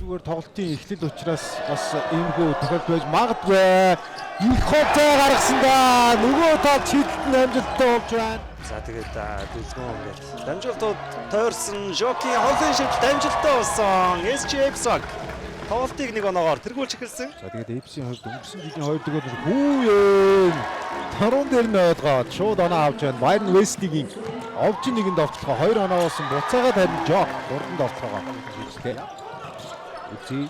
зүгээр тоглолтын эхлэл учраас бас иймэрхүү тохиолдол байж магадгүй. Их хоцоо гаргасан да. Нөгөө тал чидэлтэн амжилттай болж байна. За тэгээд дүлгэн ингээд дамжуултууд тойрсон Жоки холын шивт амжилттай болсон. SGX-ог тоглолтыг нэг оноогоор тэргүүлж эхэлсэн. За тэгээд Эпсийн хувьд өнгөрсөн жилийн 2 дугаар хүүен тарун дээр нь ойлгоод шууд оноо авч байна. Байрн Вестигийн овчин нэгэнд довтлохоо 2 оноогоос буцаагаад харин Жок дурданд довтлохоо хийжтэй. Эпси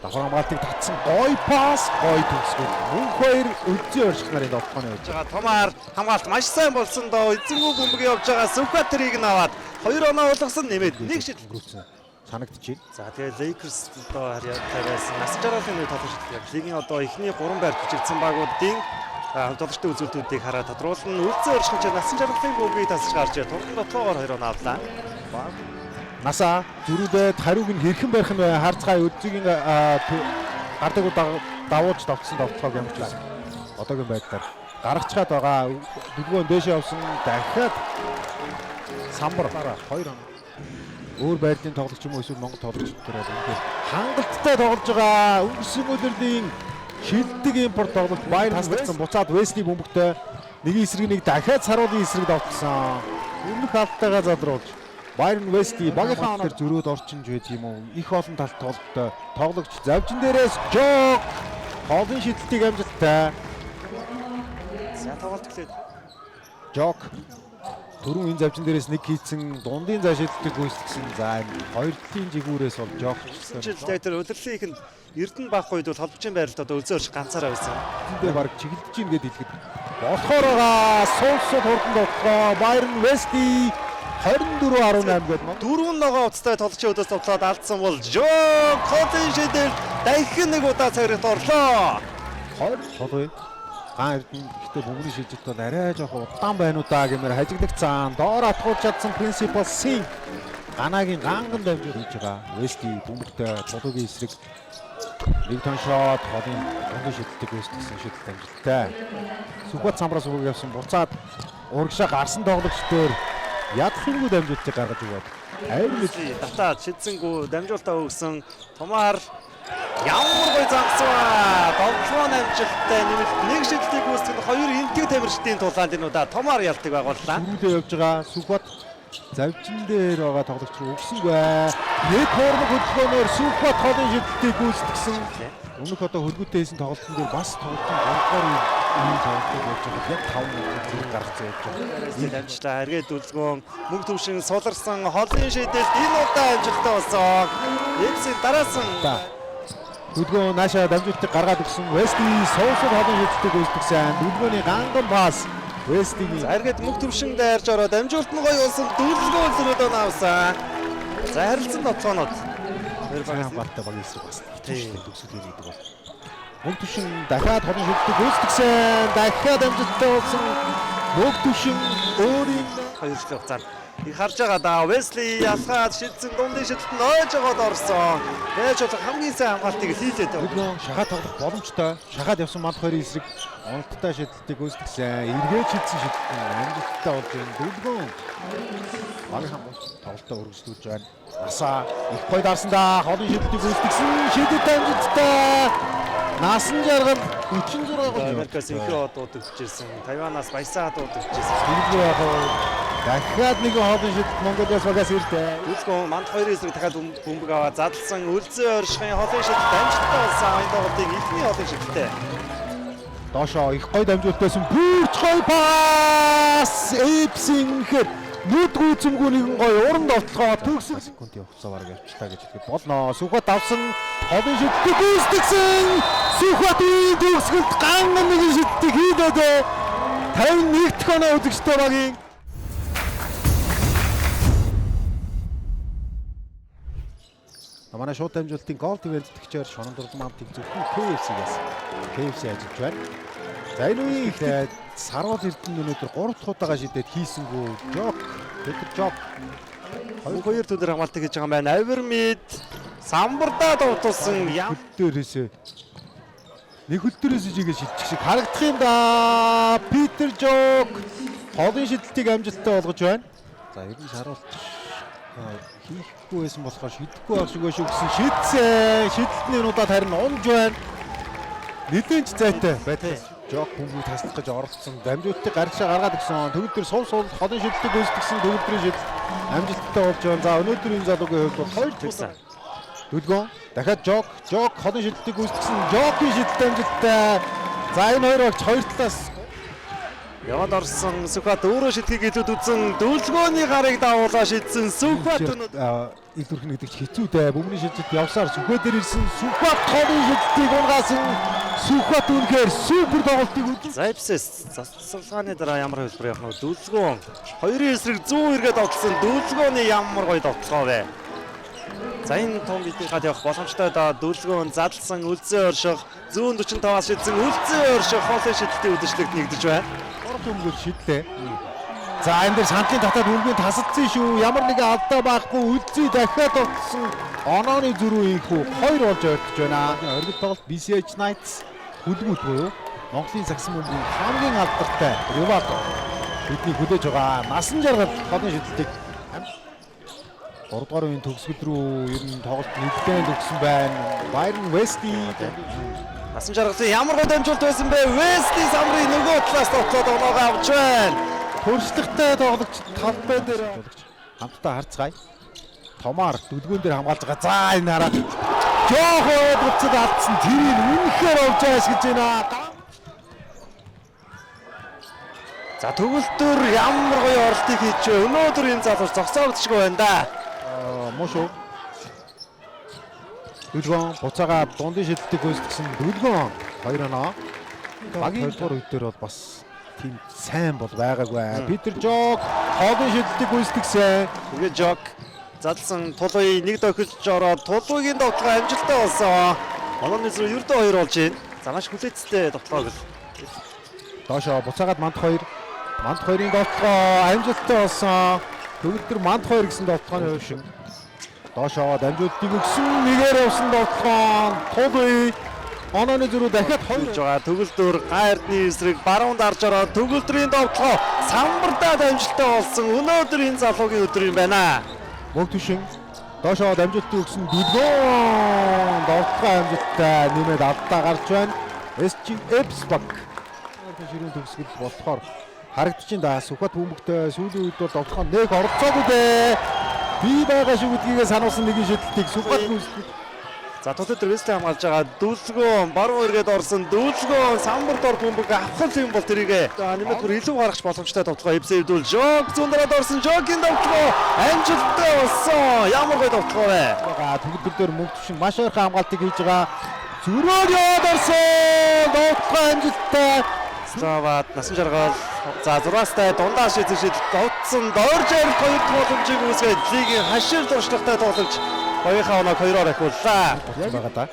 давхар хамгаалтыг татсан гой пас, гой төгсгөл. Мөнх хоёр үлзий орших нарын довтлооны байж байгаа. Томаар хамгаалт маш сайн болсон доо. Эзэнгүү бөмбөг явж байгаа. Сүхбаатарыг нь аваад 2 оноо болгосон нэмээд нэг шидэл өнгөрүүлсэн. Санагдчихэв. За тэгээд Lakers одоо харьяатай байсан. Насан жаргалын нэг тоглож байгаа. Лигийн одоо эхний 3 байр бичигдсэн багуудын тоглолтын үзүүлэлтүүдийг хараад тодруулна. Үлзий орших чинь насан жаргалын бөмбөгийг тасч гарч турган дотлоогоор 2 оноо авлаа. Насаа зүрүүдэд хариуг нь хэрхэн барих нь харцгаа үлзигийн гардаг давуулж тогтсон довтлоог ямарчсан. Одоогийн байдлаар гаргацгаад байгаа. Дүлгөөн дээшээ явсан. Дахиад самбар 2 оноо. Өөр байрлалын тоглогч юм уу эсвэл Монгол тоглогчдод бол үнэхээр хангалттай тоглож байгаа. Өнгөрсөн өдрийн шилдэг импорт тоглолт Байер хасдсан буцаад Весли бөмбөгтэй нэг эсрэг нэг дахиад саруулын эсрэг давтсан. Өмнөх алдтайгаа задруулж Байрн Вести багийнхаа оноор зөрөөд орчинж байдаг юм уу? Их олон талт тоглолттой тоглогч завжин дээрээс Жок хоолын шидэлтийг амжилттай. За тоглолт эхлээд Жок түрүүн энэ завжин дээрээс нэг хийцэн дундын заа шидэлтийг гүйцэтгсэн. За энэ хоёр талын жигүүрээс бол Жок яг тэр удирлын ихэнд Эрдэнэ баах үед бол холбогчийн байралд одоо үзэн орчих ганцаараа байсан. Эндээ баг чиглэж гин гэдээ хэлэхэд болохоор байгаа. Суулсад хурдан тоглоо. Байрн Вести 24-18 гээд мөн 4 ногоо уцтай тоглолчийн өдөөс тоглоод алдсан бол Жок холын шидэл дахин нэг удаа цагт орлоо. 20 толгой гаан Эрдэнэ гэхдээ бөмбөгийн шилжилт бол арай жоохон удаан байна уу даа гэмээр хажигдагцаан доор атгуулж чадсан принципал Син ганагийн ганган дамжуулж хийж байгаа. Вести бөмбөгтэй толгойн эсрэг нэг тон шот холын дундын шидэлтийг үүсгэсэн шидэлт амжилттай. Сүхбат самбраас өгөөг явсан буцаад урагшаа гарсан тоглогч дээр ядахынгүй дамжуултыг гаргаж өгөөд айр мэдээ татаад шидсэнгүү дамжуултаа өгсөн Томаар ямар гой загсваа тоглоом амжилттай нэмэлт нэг шидэлтийг үүсгэн 2 энтэг тамирчдын тулаанд энэ удаа Томаар ялтыг байгууллаа. Түрүүлээ явж байгаа Сүхбат завжин дээр байгаа тоглогч руу өгсөнгүй. Нэг хоормог хөдөлгөөнөөр Сүхбат холын шидэлтийг гүйцэтгсэн. Өмнөх одоо хөлгүүтэй хийсэн тоглолтын дээр бас тоглолтын 3 ийм тоглолтыг болж байгаа. Яг 5 минут зэрэг гаргацсан явж байгаа. Дамжлаа эргээд дүлгөөн мөнгө төвшин суларсан холын шидэлт энэ удаа амжилттай болсон. Эпсийн дараасан Дүлгөөн наашаа дамжуултыг гаргаад өгсөн. Вести соусод холын шидэлтийг гүйцэтгсэн. Дүлгөөний ганган пас Вестигийн эргээд мөнгө төвшин дайрж ороод дамжуулт нь гоё болсон. Дүлгөөн зөрөөд авсан. За харилцан тоцоонод Баярхан баттай баг эсрэг бас төгсгөл хийдэг бол мөнгө төвшин дахиад холын шидэлтийг гүйцэтгсэн. Дахиад амжилттай болсон. Мөнгө төвшин өөрийн хоёрчлог хугацаанд их харж байгаа да. Весли ялгаад шидсэн дундын шидэлтэнд ойж байгаад орсон. Яаж бол хамгийн сайн хамгаалтыг хийлээд байна. Дүлгөөн шахаад тоглох боломжтой. Шахаад явсан манд хоёрын эсрэг онолттой шидэлтийг гүйцэтгсэн. Эргээд шидсэн шидэлт амжилттай болж байна. Дүлгөөн багийнхан тоглолтоо өргөжлүүлж байна. Насаа их гой дарсан да. Холын шидэлтийг гүйцэтгсэн. Шидэлт амжилттай. Насан жаргал 46 гол. Америкаас ихэнх одууд өгчээсэн. Тайванаас баясаа одууд өгчээсэн. Тэргүй яг дахиад нэг холын шидэлт Монголоос багаас ирдэ. Үлгэн манд хоёрын эсрэг дахиад бөмбөг аваад задлсан. Үлзий оршихын холын шидэлт амжилттай болсон. Энэ тоглолтын эхний холын шидэлттэй. Доошоо их гой дамжуултайсан. Бүрч гой пас. Эпсийн хэд нүдгүй цэмгүй нэгэн гой уран довтлогоо төгсөг секундын хугацаа бараг явчлаа гэж хэлэхэд болно. Сүхбат авсан холын шидэлтийг гүйцэтгсэн. Сүхбатын төгсгөлд ганган нэгэн шидэлтийг хийлээд 51 дахь оноо үзэгчтэй багийн манай шууд дамжуулалтын гол төвөрлөгчөөр Шонон Дурдмантыг зөвхөн KFC-гээс KFC ажиллаж байна. За энэ үеийн ихтэй Саруул Эрдэнэ өнөөдөр 3 дахь удаага шидээд хийсэнгүү Жок Петр Жок 2 төдөр хамгаалтыг хийж байгаа юм байна. Авермид самбардаа дутуулсан дээрээсээ нэг хөл дээрээс жигээ шилжих шиг харагдах юм да. Петр Жок холын шидэлтийг амжилттай болгож байна. За ер нь Саруулч хийхгүй байсан болохоор шидэхгүй байх шиг шүү гэсэн шийдсэн. Шийдэлтний минутад харин унж байна. Нэгэн ч зайтай байдаг. Жок бүмбэг таслах гэж оролцсон. Дамжуултыг гаргашаа гаргаад ирсэн. Төгөл төр сул ходон шилдэг гүйцэтгсэн төгөл төрийн шидэл амжилттай болж байна. За өнөөдөр энэ залуугийн хувьд бол 2 төгсөн. Дүлгөн дахиад жок ходон шилдэг гүйцэтгсэн. Жокийн шидэлт амжилттай. За энэ хоёр багч хоёр талаас Яваад орсон Сүхбат өөрөө шидхийг илүүд үзэн Дүлгөөний гарыг дагуулаа шидсэн Сүхбат өнөөдөр их төрхн гэдэг чи хэцүү дээ. Бөмбөний шилжилт явсаар Сүхбат дээр ирсэн. Сүхбат ходон шилдтийг унгаасан. Сүхбат үнэхээр супер тоглолтыг үзсэн. Зайпсэс засалгааны дараа ямар хөлбөр явах нь Дүлгөөн хоёрын эсрэг 100 эргээд тоглосон Дүлгөөний ямар гоё тоглолцоо вэ. За энэ том бидний гад явах боломжтой да Дүлгөөн задлсан үлзээ орших 145-аас шидсэн үлзээ орших хоолой шидэлтийн үдшилтэд нэгдэж байна. Бөмбөг шидлээ. За энэ дээр сандлын татаад үлгэн тасалдсан шүү. Ямар нэгэн алдаа байхгүй үлзий дахиад утсан. Онооны зөрүү инхүү хоёр болж ойртож байна. Оргил тоглолт BCH Knights хүлгүүл буюу Монголын сагсан бөмбөгийн хамгийн алдартай Ривато бидний хүлээж байгаа насан жаргал ходон шидэлтийг 3 дугаар үеийн төгсгөл рүү ер нь тоглолт нэгдэн төгсөн байна. Byron Westy Насан жаргалын ямар гой дамжуулт байсан бэ? Вести самрын нөгөө талаас тоглоод оноогоо авч байна. төршлөгтэй тоглогч талбай дээр хамтдаа харцгаая. Томаар дүлгүүн дээр хамгаалж байгаа. За энэ хараад жоохоо буцаад алдсан. Тэрийг үнэхээр олж ашиглаж байна. За төгөлдөр ямар гоё оролтыг хийж вэ? Өнөөдөр энэ залууч зогсоогдчихгүй байна да. Муу шүү. Дүлгүүн буцаага дундын шидэлтийг гүйцэтгсэн Дүлгүүн 2-1. Багийн дугаар үед дээр бол бас тийм сайн бол байгаагүй. Питер Жок ходон шидэлтийг гүйцэтгсэн. Тэгээд Жок задлсан тулгыг нэг дохилж ороод тулгын тоглоо амжилттай болсон. Онооны зүүр ердөө 2 болж байна. За маш хүлээцтэй тоглоог л. Доошоо буцаагаад манд 2. Манд 2-ын тоглоо амжилттай болсон. Төгөлдөр манд 2 гэсэн тоглооны хувь шиг. Доошоо дамжуултыг өгсөн нэгээр явсан тоглоом. Тулгын онооны зөрүү дахиад 2 байгаа. Төгөлдөр гайрны эсрэг баруунд арж ороод төгөлдрийн тоглоо самбартаа амжилттай болсон. Өнөөдөр энэ залуугийн өдөр юм байна. Мөг түшин доошоо дамжуултыг өгсөн Дүлгүүн тоглоо амжилттай нэмээд алдаа гарч байна. SG Epsbak ширүүн төгсгөл болохоор харагдчихин да. Сүхбат бөмбөгтэй сүүлийн үед бол тоглоо нэг оролцоогүй дээ. Би байгаа шүү гэдгийг сануулсан нэгэн шидэлтийг Сүхбат гүйцэтгэв. За тотод Вести хамгаалж байгаа Дүлгөөн баруун эргээд орсон Дүлгөөн самбарт ор бөмбөг авах юм бол тэрийг нэмээд бүр илүү гаргах боломжтой тоглоо эвсэвдүүл Жок зүүндраад орсон Жокийн тоглоо амжилттай болсон. Ямар гоё тоглоо вэ? Төгөлдөр дээр мөнгө төвшин маш ойрхон хамгаалтыг хийж байгаа. Зүрөөр яваад орсон. Тоглоо амжилттай. Стават насан жаргал за 6-тай дундаа шийдэж тогтсон дорж авирт 2 боломжийг үүсгээд лигийн хашир дуршлагтай тоглож хоёрын оног 2-оор ахиуллаа. Байгаа да.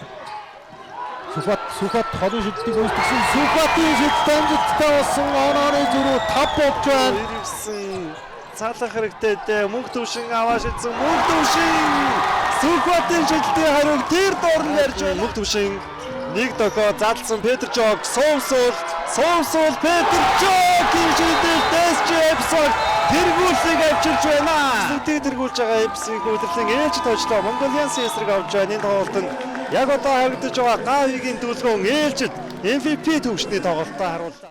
Сүхбат ходон шидэлтийг гүйцэтгсэн. Сүхбатын шидэлт амжилттай болсон. Онооны зөрүү 5 болж байна. Ирсэн цаалах хэрэгтэй дээ. Мөнх төвшин аваа шидсэн. Мөнх төвшин Сүхбатын шидэлтийн хариуг тэр доор нь ярьж байна. Мөнх төвшин нэг дохоо задлсан Петр Жок соусуул Петр Жокийн шидэлт SG Epsbak тэргүүлсийг авчирч байна. Сүтээ тэргүүлж байгаа Epsbak удирдлын ээлж тоочлоо Mongolian эсрэг авч байна. Энэ тоглолтод яг одоо харагдаж байгаа Гавигийн Дүлгөөн ээлжид MVP төвчний тоглолтоо харууллаа.